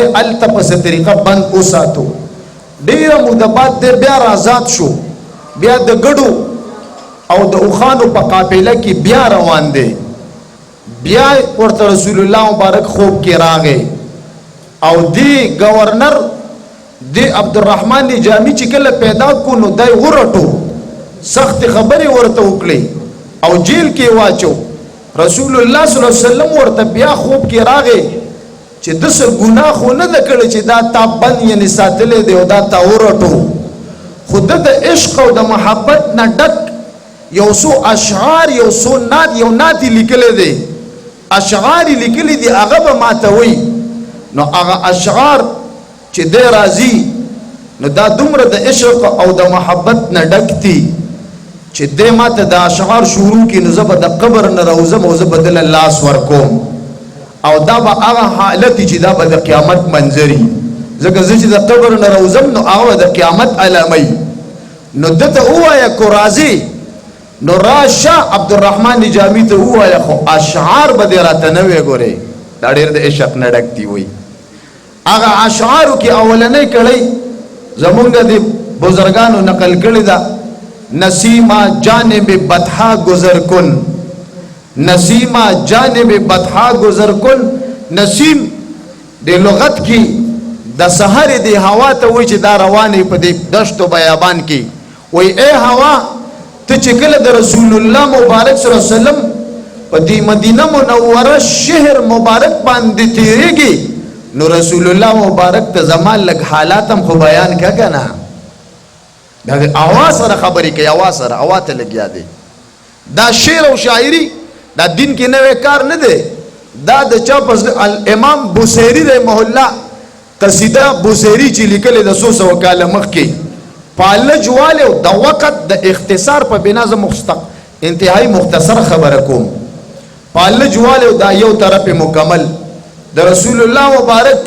الته په طریقه بند اوساتو. ډیره موده بعد دی بیا آزاد شو، بیا د ګډو او د اوخانو په قافله کې بیا روان دی. بیا ورته رسول الله مبارک خوب کې راغی او دی گورنر دی عبدالرحمن نجامی چې کله پیدا کو نو دی ورټو سخت خبرې ورته وکړي او جیل کې واچو. رسول الله صلی الله علیه وسلم ورته بیا خوب کې راغی چې د څه ګناه خو نه ده کړی چې دا تا بند یعنې ساتلی دی او دا تا ورټو، خو ده د عشق او د محبت نه ډک یو څو اشعار یو نعت یې لیکلی دی، اشعار یې لیکلی دي هغه به ماته وایي. نو هغه اشعار چې دی راځي نو دا دومره د عشق او د محبت نه ډک دي چې دی ماته د اشعار شروع کړي نو زه به د قبر نه راوځم او زه به دله لاس ورکوم او دا به هغه حالت چې دا به د قیامت منظري، ځکه زه چې د قبر نه راوځم نو هغه د قیامت علامه. نو دته ووایه کو راځي نو راشه عبدالرحمن نجامی ته ووایه خو اشعار به دې راته نه وی ګورې دا ډېر د عشق نه ډک دي. وایي هغه اشعارو کې اولنۍ کړی زمونږ د بزرګانو نقل کړې ده، نسیمہ جانب بطحا گزر کن، نسیمہ جانب بطحا گزر کن. نسیم د لغت کې د سحر د هوا ته وایي چې دا روانې په دې دشت و بیابان کې. وایي ای هوا ته چې کله د رسول الله مبارک صلی الله علیه وسلم په دې مدینه منوره شهر مبارک باندې تیریږي نو رسول الله مبارک ته زما لږ حالات هم خو بیان که که نه، دا د اواز سره خبرې کوي، اواز سره اواز ته لګیا دی. دا شعر او شاعري دا دین کې نوی کار نه دی، دا د چا پس الامام بوصیری رحمه الله قصیده بوصیری چې لیکلې د 100 کاله مخکې پالج والو د وخت د اختصار په بنا زه انتهایی مختصر خبره کوم. پالج والو دا یو طرف مکمل د رسول الله مبارک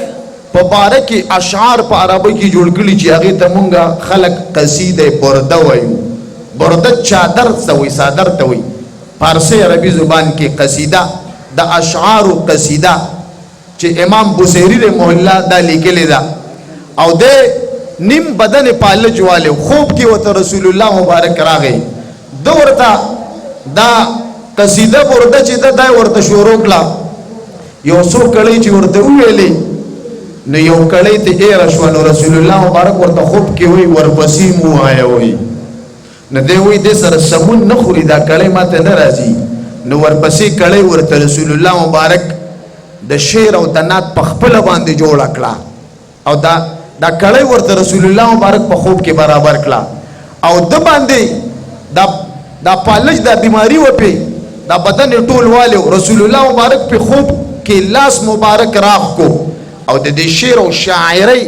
په باره کې اشعار په عربی کې جوړ کړي چې هغې ته مونږ خلک قصیده برده وایو. برده چادر ته وایي، صادر ته وایي، فارسی عربي زبان کې قصیده د اشعارو قصیده چې امام بوصیری رحمه الله دا لیکلې ده. او د نیم بدن پالج والو خوب کې ورته رسول الله مبارک راغی، ده ورته دا قصیده برده چې ده دا ورته شروع کړه. یو څو کړۍ چې ورته وویلې نو یو کړۍ ته ایره شوه نو رسول الله مبارک ورته خوب کې وایي ورپسې مو وایه وایي. نو دی وایي دې سره سمون نه خوري، دا کړۍ ماته نه راځي. نو ورپسې کړۍ ورته رسول الله مبارک د شعر او د نعت په خپله باندې جوړه کړه او دا کړۍ ورته رسول الله مبارک په خوب کې برابر کړه او د باندې دا پالج دا بیماری وپی دا بدن ټول والو رسول الله مبارک په خوب کې لاس مبارک راخ کو او د دې شعر او شاعرۍ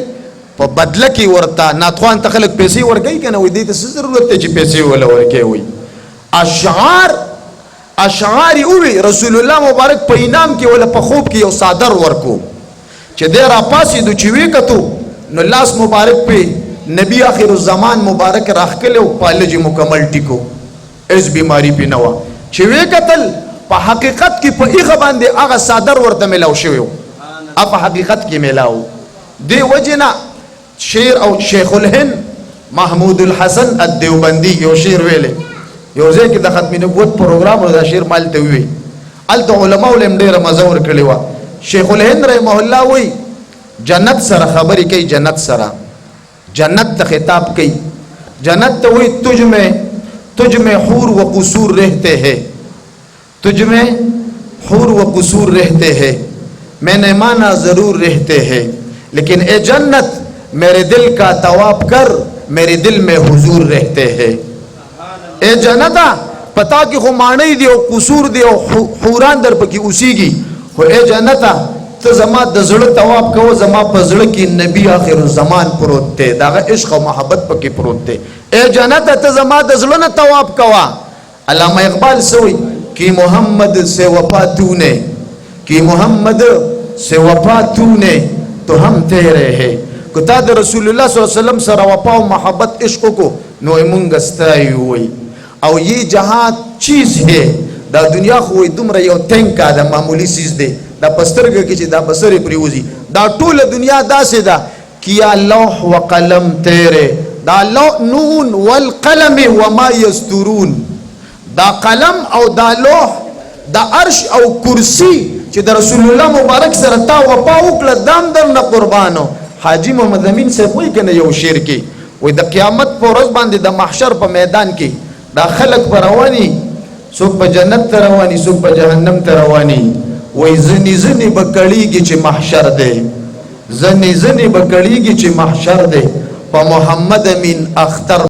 په بدله کې ورته ناتخوان ته خلک پیسې ورکوي که نه، وایي دې ته څه ضرورت دی چې پیسې وله ورکوي. وایي اشعار یې ووي رسول الله مبارک په انعام کې وله په خوب کې یو صادر ورکو چې دی راپاڅېدو چې ویې کتو نو لاس مبارک په نبی آخر الزمان مبارک راښکلی او پالج مکمل ټیکو، هېڅ بیماري پې نه وه. چې ویې کتل په حقیقت کې په ایغه باندې هغه صادر ورته میلاو شوی و، په حقیقت کې میلاو. دې وجې نه شعر او شیخ الهند محمود الحسن الدیوبندي یو شعر ویلی، یو ځای کې د ختم نبوت پروګرام دا شعر مالته ووی، هلته علماو له هم ډېره مزه ورکړې وه. شیخ الهند رحمه الله وایي جنت سره خبرې کوي، جنت سره جنت ته خطاب کوي. جنت ته وایي تجھ میں حور و قصور رہتے ہیں، تجھ میں حور و قصور رہتے ہیں، میں نے مانا ضرور رہتے ہیں، لیکن اے جنت میرے دل کا طواف کر میرے دل میں حضور رہتے ہیں. اے جنتا پتا کہ خو مانی دی او قصور دی او حوران در پکی اوسیږي، خو اے جنتا ته زما د زړه طواف کوه، زما په زړه کې نبی آخر الزمان پروت دی، دغه عشق او محبت پکې پروت دی. اے جنتا ته زما د زړه نه طواف کوه. علامہ اقبال سوئی کہ محمد سے وفا تو نے، کہ محمد سے وفا تو نے تو ہم تیرے ہیں. که تا د رسول الله صلی الله علیه وسلم سره وفا او محبت عشق کو نو مونږ ستایو. وي او یہ جہاں چیز ہے دا دنیا خو دومره یو تنګه د معمولی چیز دی، دا پسترګه کې چې دا بسرې پریوزي دا ټول دنیا داسې ده کیا لوح و قلم تیرے دا نون والقلم وما یسترون دا قلم او دا لوح دا عرش او کرسی چې د رسول الله مبارک سره تا وفا وکړه دام درنه قربانو. حاجی محمد امین صاحب وایي کنه یو شعر کې وایي د قیامت په ورځ باندې د محشر په میدان کې دا خلک به رواني څوک په جنت ته رواني څوک په جهنم ته رواني وایي ځنې ځنې به کړېږي چې محشر دی ځنې ځنې به کړېږي چې محشر دی په محمد امین اختر